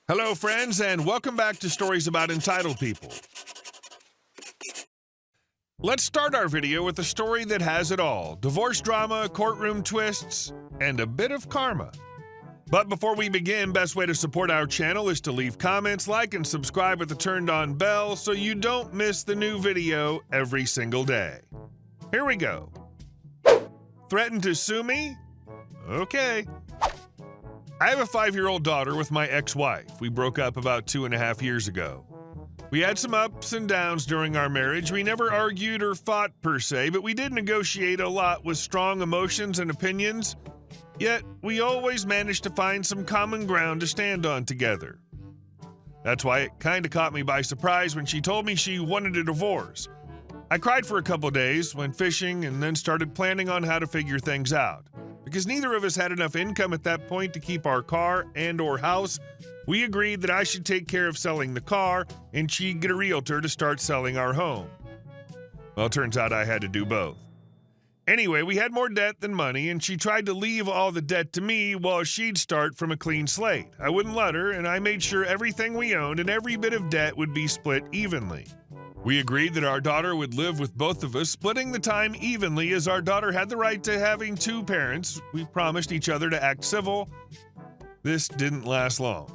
Hello, friends, and welcome back to Stories About Entitled People. Let's start our video with a story that has it all: divorce drama, courtroom twists, and a bit of karma. But before we begin, best way to support our channel is to leave comments, like, and subscribe with the turned-on bell so you don't miss the new video every single day. Here we go. Threatened to sue me? Okay. I have a 5-year-old daughter with my ex-wife. We broke up about 2.5 years ago. We had some ups and downs during our marriage. We never argued or fought per se, but we did negotiate a lot with strong emotions and opinions. Yet, we always managed to find some common ground to stand on together. That's why it kinda caught me by surprise when she told me she wanted a divorce. I cried for a couple days, went fishing, and then started planning on how to figure things out. Because neither of us had enough income at that point to keep our car and/or house, we agreed that I should take care of selling the car and she'd get a realtor to start selling our home. Well, it turns out I had to do both. Anyway, we had more debt than money, and she tried to leave all the debt to me while she'd start from a clean slate. I wouldn't let her, and I made sure everything we owned and every bit of debt would be split evenly. We agreed that our daughter would live with both of us, splitting the time evenly, as our daughter had the right to having 2 parents. We promised each other to act civil. This didn't last long.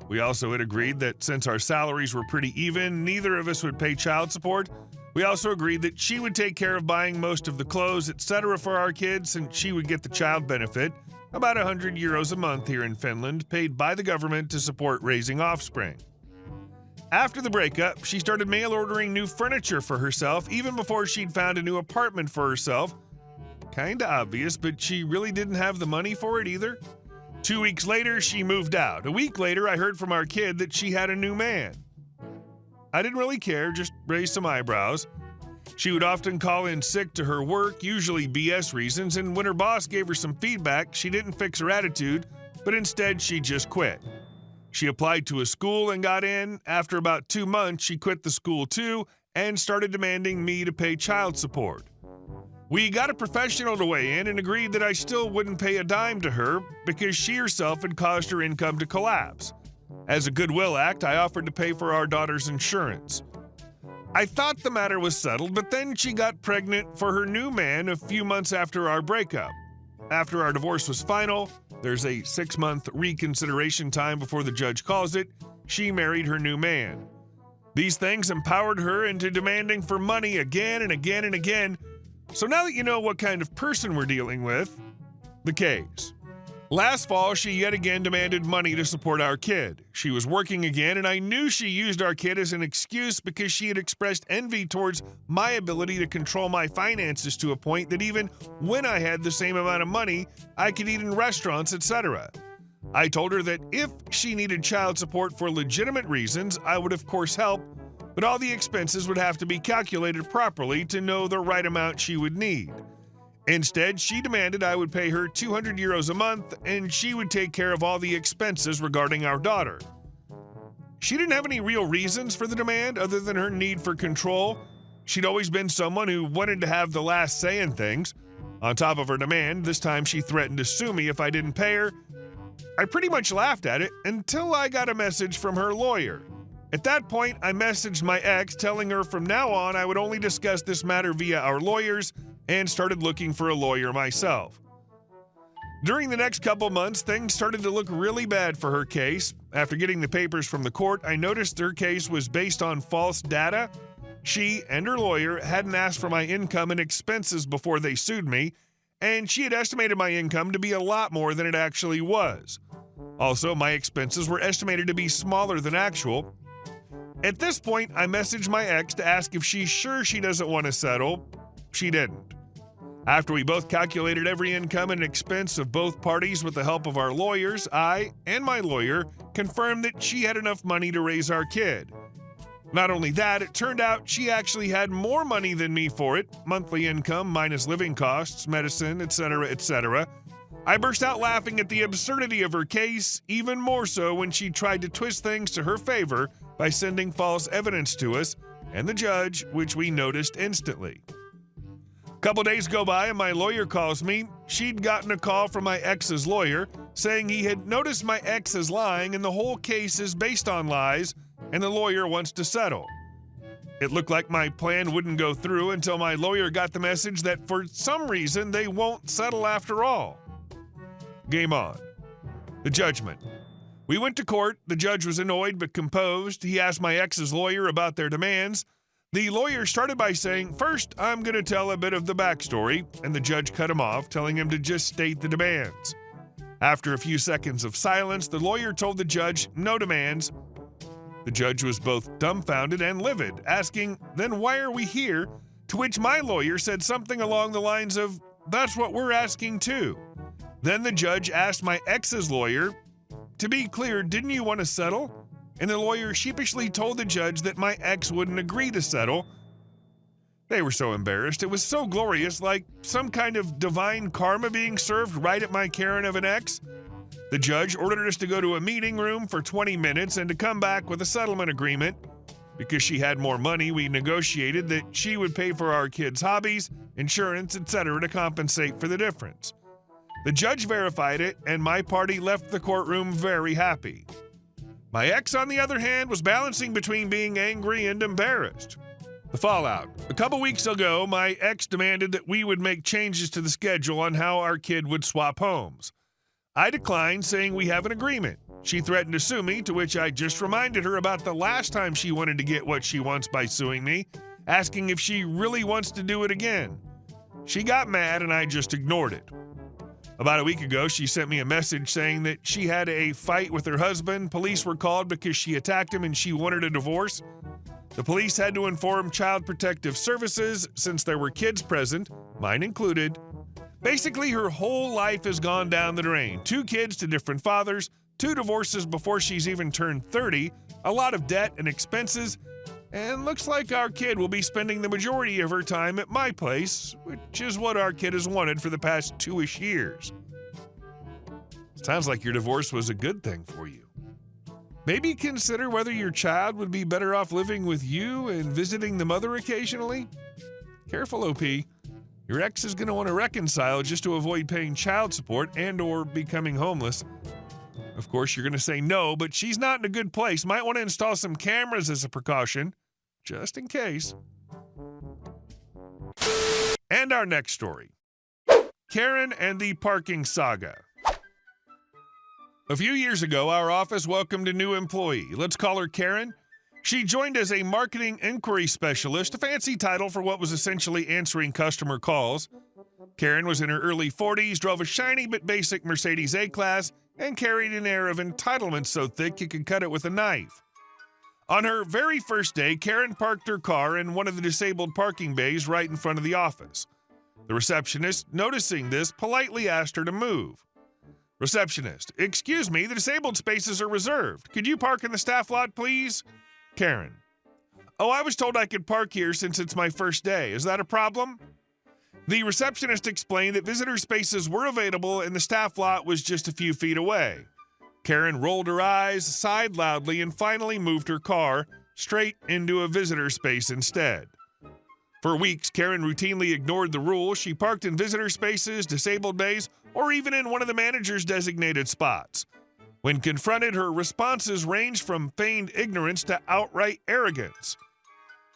We also had agreed that since our salaries were pretty even, neither of us would pay child support. We also agreed that she would take care of buying most of the clothes, etc. for our kids, and she would get the child benefit, about €100 a month here in Finland, paid by the government to support raising offspring. After the breakup, she started mail ordering new furniture for herself, even before she'd found a new apartment for herself. Kinda obvious, but she really didn't have the money for it either. 2 weeks later, she moved out. A week later, I heard from our kid that she had a new man. I didn't really care, just raised some eyebrows. She would often call in sick to her work, usually BS reasons, and when her boss gave her some feedback, she didn't fix her attitude, but instead she just quit. She applied to a school and got in. After about 2 months, she quit the school too and started demanding me to pay child support. We got a professional to weigh in and agreed that I still wouldn't pay a dime to her because she herself had caused her income to collapse. As a goodwill act, I offered to pay for our daughter's insurance. I thought the matter was settled, but then she got pregnant for her new man a few months after our breakup. After our divorce was final, there's a 6-month reconsideration time before the judge calls it, she married her new man. These things empowered her into demanding for money again and again and again. So now that you know what kind of person we're dealing with, the case. Last fall, she yet again demanded money to support our kid. She was working again, and I knew she used our kid as an excuse because she had expressed envy towards my ability to control my finances to a point that even when I had the same amount of money, I could eat in restaurants, etc. I told her that if she needed child support for legitimate reasons, I would of course help, but all the expenses would have to be calculated properly to know the right amount she would need. Instead, she demanded I would pay her €200 a month, and she would take care of all the expenses regarding our daughter. She didn't have any real reasons for the demand other than her need for control. She'd always been someone who wanted to have the last say in things. On top of her demand, this time she threatened to sue me if I didn't pay her. I pretty much laughed at it until I got a message from her lawyer. At that point, I messaged my ex telling her from now on I would only discuss this matter via our lawyers, and started looking for a lawyer myself. During the next couple months, things started to look really bad for her case. After getting the papers from the court, I noticed her case was based on false data. She and her lawyer hadn't asked for my income and expenses before they sued me, and she had estimated my income to be a lot more than it actually was. Also, my expenses were estimated to be smaller than actual. At this point, I messaged my ex to ask if she's sure she doesn't want to settle. She didn't. After we both calculated every income and expense of both parties with the help of our lawyers, I and my lawyer confirmed that she had enough money to raise our kid. Not only that, it turned out she actually had more money than me for it, monthly income minus living costs, medicine, etc., etc. I burst out laughing at the absurdity of her case, even more so when she tried to twist things to her favor by sending false evidence to us and the judge, which we noticed instantly. Couple days go by and my lawyer calls me. She'd gotten a call from my ex's lawyer saying he had noticed my ex is lying and the whole case is based on lies and the lawyer wants to settle. It looked like my plan wouldn't go through until my lawyer got the message that for some reason they won't settle after all. Game on. The judgment. We went to court. The judge was annoyed but composed. He asked my ex's lawyer about their demands. The lawyer started by saying, "First, I'm going to tell a bit of the backstory," and the judge cut him off, telling him to just state the demands. After a few seconds of silence, the lawyer told the judge, "No demands." The judge was both dumbfounded and livid, asking, "Then why are we here?" To which my lawyer said something along the lines of, "That's what we're asking too." Then the judge asked my ex's lawyer, "To be clear, didn't you want to settle?" And the lawyer sheepishly told the judge that my ex wouldn't agree to settle. They were so embarrassed. It was so glorious, like some kind of divine karma being served right at my Karen of an ex. The judge ordered us to go to a meeting room for 20 minutes and to come back with a settlement agreement. Because she had more money, we negotiated that she would pay for our kids' hobbies, insurance, etc. to compensate for the difference. The judge verified it, and my party left the courtroom very happy. My ex, on the other hand, was balancing between being angry and embarrassed. The fallout. A couple weeks ago, my ex demanded that we would make changes to the schedule on how our kid would swap homes. I declined, saying we have an agreement. She threatened to sue me, to which I just reminded her about the last time she wanted to get what she wants by suing me, asking if she really wants to do it again. She got mad and I just ignored it. About a week ago, she sent me a message saying that she had a fight with her husband. Police were called because she attacked him and she wanted a divorce. The police had to inform Child Protective Services since there were kids present, mine included. Basically, her whole life has gone down the drain. 2 kids to different fathers, 2 divorces before she's even turned 30, a lot of debt and expenses, and looks like our kid will be spending the majority of her time at my place, which is what our kid has wanted for the past 2-ish years. Sounds like your divorce was a good thing for you. Maybe consider whether your child would be better off living with you and visiting the mother occasionally. Careful, OP. Your ex is going to want to reconcile just to avoid paying child support and or becoming homeless. Of course, you're going to say no, but she's not in a good place. Might want to install some cameras as a precaution, just in case. And our next story. Karen and the parking saga. A few years ago, our office welcomed a new employee. Let's call her Karen. She joined as a marketing inquiry specialist, a fancy title for what was essentially answering customer calls. Karen was in her early 40s, drove a shiny but basic Mercedes A-Class, and carried an air of entitlement so thick you could cut it with a knife. On her very first day, Karen parked her car in one of the disabled parking bays right in front of the office. The receptionist, noticing this, politely asked her to move. Receptionist, "Excuse me, the disabled spaces are reserved. Could you park in the staff lot, please?" Karen, "Oh, I was told I could park here since it's my first day. Is that a problem?" The receptionist explained that visitor spaces were available and the staff lot was just a few feet away. Karen rolled her eyes, sighed loudly, and finally moved her car straight into a visitor space instead. For weeks, Karen routinely ignored the rule. She parked in visitor spaces, disabled bays, or even in one of the manager's designated spots. When confronted, her responses ranged from feigned ignorance to outright arrogance.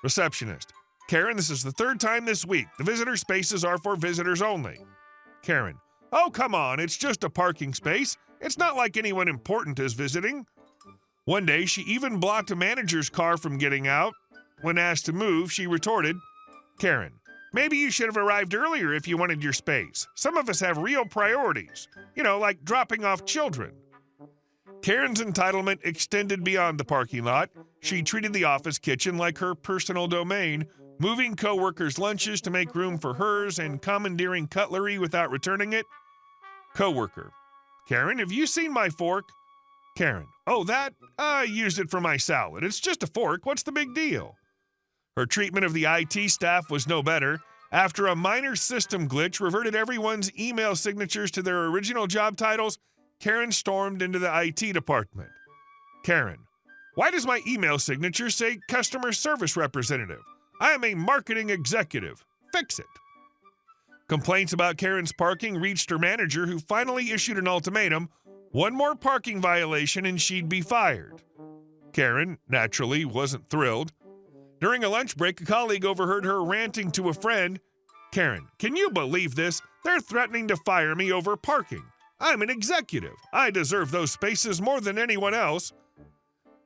Receptionist, "Karen, this is the 3rd time this week. The visitor spaces are for visitors only." Karen, "Oh, come on, it's just a parking space. It's not like anyone important is visiting." One day, she even blocked a manager's car from getting out. When asked to move, she retorted, "Karen, maybe you should have arrived earlier if you wanted your space. Some of us have real priorities, like dropping off children." Karen's entitlement extended beyond the parking lot. She treated the office kitchen like her personal domain, moving coworkers' lunches to make room for hers and commandeering cutlery without returning it. Coworker, "Karen, have you seen my fork?" Karen, "Oh, that? I used it for my salad. It's just a fork. What's the big deal?" Her treatment of the IT staff was no better. After a minor system glitch reverted everyone's email signatures to their original job titles, Karen stormed into the IT department. Karen, "Why does my email signature say customer service representative? I am a marketing executive. Fix it." Complaints about Karen's parking reached her manager, who finally issued an ultimatum: one more parking violation and she'd be fired. Karen, naturally, wasn't thrilled. During a lunch break, a colleague overheard her ranting to a friend, "Karen, can you believe this? They're threatening to fire me over parking. I'm an executive. I deserve those spaces more than anyone else."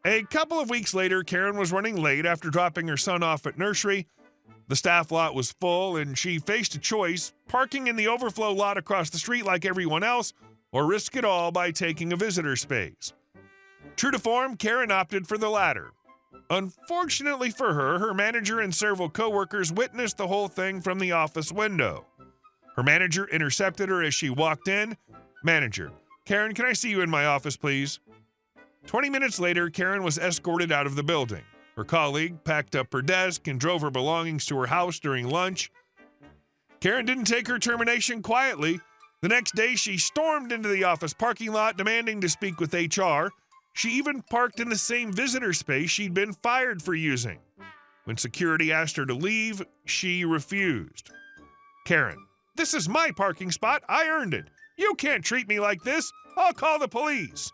A couple of weeks later, Karen was running late after dropping her son off at nursery. The staff lot was full, and she faced a choice: parking in the overflow lot across the street like everyone else, or risk it all by taking a visitor space. True to form, Karen opted for the latter. Unfortunately for her, her manager and several coworkers witnessed the whole thing from the office window. Her manager intercepted her as she walked in. "Manager, Karen, can I see you in my office, please?" 20 minutes later, Karen was escorted out of the building. Her colleague packed up her desk and drove her belongings to her house during lunch. Karen didn't take her termination quietly. The next day, she stormed into the office parking lot demanding to speak with HR. She even parked in the same visitor space she'd been fired for using. When security asked her to leave, she refused. "Karen, this is my parking spot. I earned it. You can't treat me like this. I'll call the police."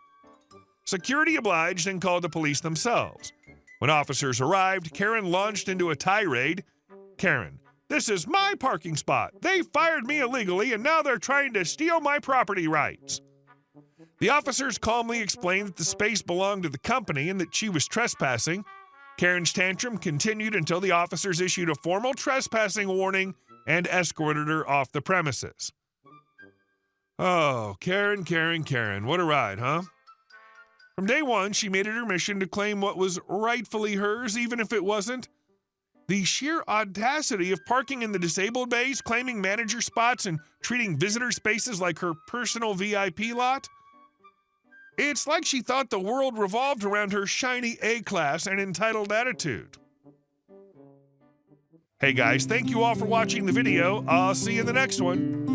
Security obliged and called the police themselves. When officers arrived, Karen launched into a tirade. "Karen, this is my parking spot. They fired me illegally, and now they're trying to steal my property rights." The officers calmly explained that the space belonged to the company and that she was trespassing. Karen's tantrum continued until the officers issued a formal trespassing warning and escorted her off the premises. Oh, Karen, what a ride, huh? From day one, she made it her mission to claim what was rightfully hers, even if it wasn't. The sheer audacity of parking in the disabled bays, claiming manager spots, and treating visitor spaces like her personal VIP lot. It's like she thought the world revolved around her shiny A-class and entitled attitude. Hey guys, thank you all for watching the video. I'll see you in the next one.